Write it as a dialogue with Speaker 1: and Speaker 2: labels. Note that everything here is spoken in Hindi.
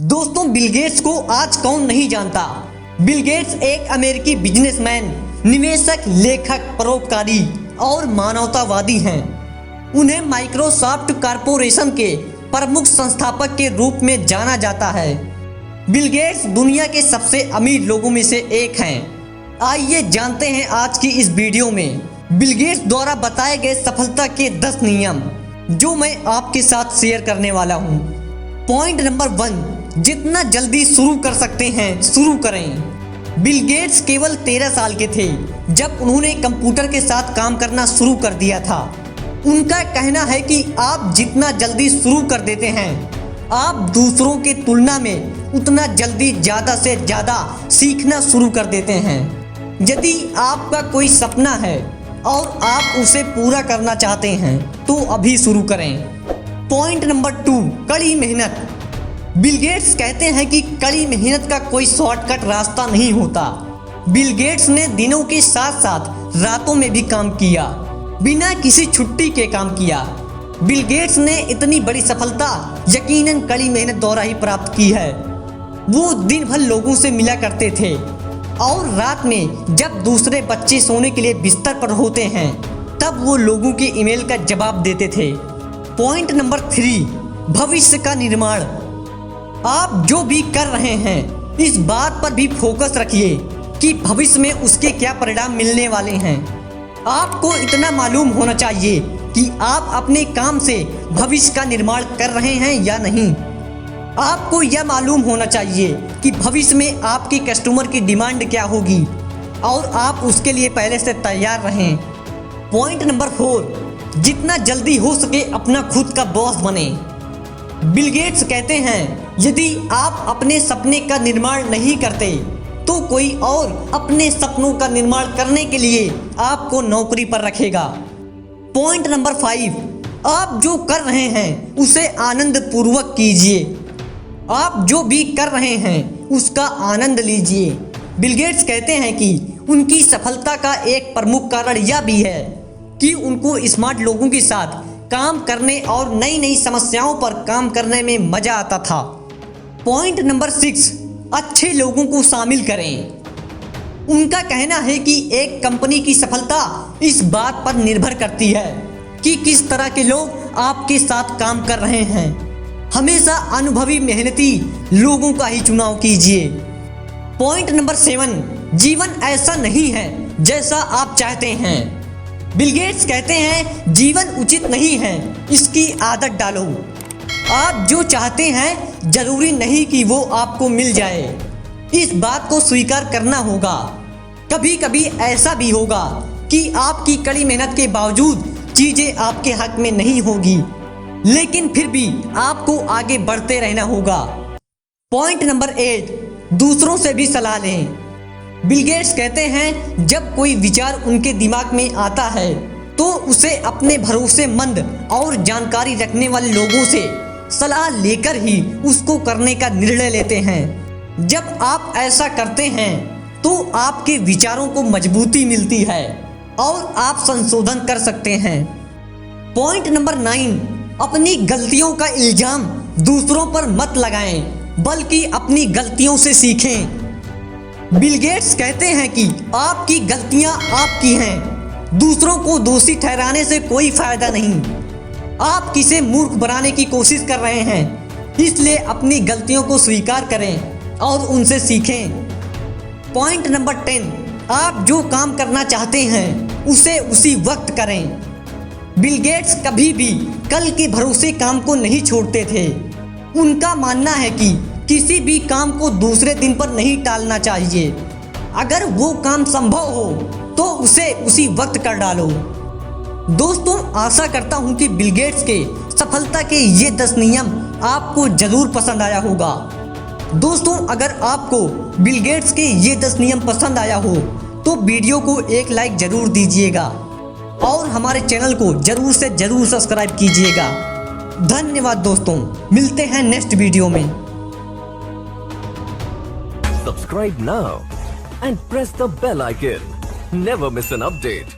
Speaker 1: दोस्तों, बिल गेट्स को आज कौन नहीं जानता। बिल गेट्स एक अमेरिकी बिजनेसमैन, निवेशक, लेखक, परोपकारी और मानवतावादी हैं। उन्हें माइक्रोसॉफ्ट कॉरपोरेशन के प्रमुख संस्थापक के रूप में जाना जाता है। बिल गेट्स दुनिया के सबसे अमीर लोगों में से एक हैं। आइए जानते हैं आज की इस वीडियो में बिल गेट्स द्वारा बताए गए सफलता के 10 नियम, जो मैं आपके साथ शेयर करने वाला हूं। पॉइंट नंबर 1, जितना जल्दी शुरू कर सकते हैं शुरू करें। बिल गेट्स केवल 13 साल के थे जब उन्होंने कंप्यूटर के साथ काम करना शुरू कर दिया था। उनका कहना है कि आप जितना जल्दी शुरू कर देते हैं, आप दूसरों की तुलना में उतना जल्दी ज़्यादा से ज़्यादा सीखना शुरू कर देते हैं। यदि आपका कोई सपना है और आप उसे पूरा करना चाहते हैं तो अभी शुरू करें। पॉइंट नंबर 2, कड़ी मेहनत। बिल गेट्स कहते हैं कि कड़ी मेहनत का कोई शॉर्टकट रास्ता नहीं होता। बिल गेट्स ने दिनों के साथ साथ रातों में भी काम किया, बिना किसी छुट्टी के काम किया। बिल गेट्स ने इतनी बड़ी सफलता यकीनन कड़ी मेहनत द्वारा ही प्राप्त की है। वो दिन भर लोगों से मिला करते थे और रात में जब दूसरे बच्चे सोने के लिए बिस्तर पर होते हैं तब वो लोगों के ईमेल का जवाब देते थे। पॉइंट नंबर 3, भविष्य का निर्माण। आप जो भी कर रहे हैं इस बात पर भी फोकस रखिए कि भविष्य में उसके क्या परिणाम मिलने वाले हैं। आपको इतना मालूम होना चाहिए कि आप अपने काम से भविष्य का निर्माण कर रहे हैं या नहीं। आपको यह मालूम होना चाहिए कि भविष्य में आपके कस्टमर की डिमांड क्या होगी और आप उसके लिए पहले से तैयार रहें। पॉइंट नंबर 4, जितना जल्दी हो सके अपना खुद का बॉस बने। बिल गेट्स कहते हैं, यदि आप अपने सपने का निर्माण नहीं करते तो कोई और अपने सपनों का निर्माण करने के लिए आपको नौकरी पर रखेगा। पॉइंट नंबर 5, आप जो कर रहे हैं उसे आनंद पूर्वक कीजिए। आप जो भी कर रहे हैं उसका आनंद लीजिए। बिल गेट्स कहते हैं कि उनकी सफलता का एक प्रमुख कारण यह भी है कि उनको स्मार्ट लोगों के साथ काम करने और नई नई समस्याओं पर काम करने में मजा आता था। पॉइंट नंबर 6, अच्छे लोगों को शामिल करें। उनका कहना है कि एक कंपनी की सफलता इस बात पर निर्भर करती है कि किस तरह के लोग आपके साथ काम कर रहे हैं। हमेशा अनुभवी, मेहनती लोगों का ही चुनाव कीजिए। पॉइंट नंबर 7, जीवन ऐसा नहीं है जैसा आप चाहते हैं। बिल गेट्स कहते हैं, जीवन उचित नहीं है, इसकी आदत डालो। आप जो चाहते हैं जरूरी नहीं कि वो आपको मिल जाए। इस बात को स्वीकार करना होगा। कभी कभी ऐसा भी होगा कि आपकी कड़ी मेहनत के बावजूद चीजें आपके हक में नहीं होगी, लेकिन फिर भी आपको आगे बढ़ते रहना होगा। पॉइंट नंबर 8, दूसरों से भी सलाह लें। बिल गेट्स कहते हैं, जब कोई विचार उनके दिमाग में आता है तो उसे अपने भरोसेमंद और जानकारी रखने वाले लोगों से सलाह लेकर ही उसको करने का निर्णय लेते हैं। जब आप ऐसा करते हैं तो आपके विचारों को मजबूती मिलती है और आप संशोधन कर सकते हैं। पॉइंट नंबर 9, अपनी गलतियों का इल्जाम दूसरों पर मत लगाएं, बल्कि अपनी गलतियों से सीखें। बिल गेट्स कहते हैं कि आपकी गलतियां आपकी हैं, दूसरों को दोषी ठहराने से कोई फायदा नहीं। आप किसे मूर्ख बनाने की कोशिश कर रहे हैं, इसलिए अपनी गलतियों को स्वीकार करें और उनसे सीखें। पॉइंट नंबर 10, आप जो काम करना चाहते हैं उसे उसी वक्त करें। बिल गेट्स कभी भी कल के भरोसे काम को नहीं छोड़ते थे। उनका मानना है कि किसी भी काम को दूसरे दिन पर नहीं टालना चाहिए। अगर वो काम संभव हो तो उसे उसी वक्त कर डालो। दोस्तों, आशा करता हूं कि बिल गेट्स के सफलता के ये 10 नियम आपको जरूर पसंद आया होगा। दोस्तों, अगर आपको बिल गेट्स के ये 10 नियम पसंद आया हो तो वीडियो को एक लाइक जरूर दीजिएगा और हमारे चैनल को जरूर से जरूर सब्सक्राइब कीजिएगा। धन्यवाद दोस्तों, मिलते हैं नेक्स्ट वीडियो में।
Speaker 2: Subscribe now and press the bell icon. Never miss an update.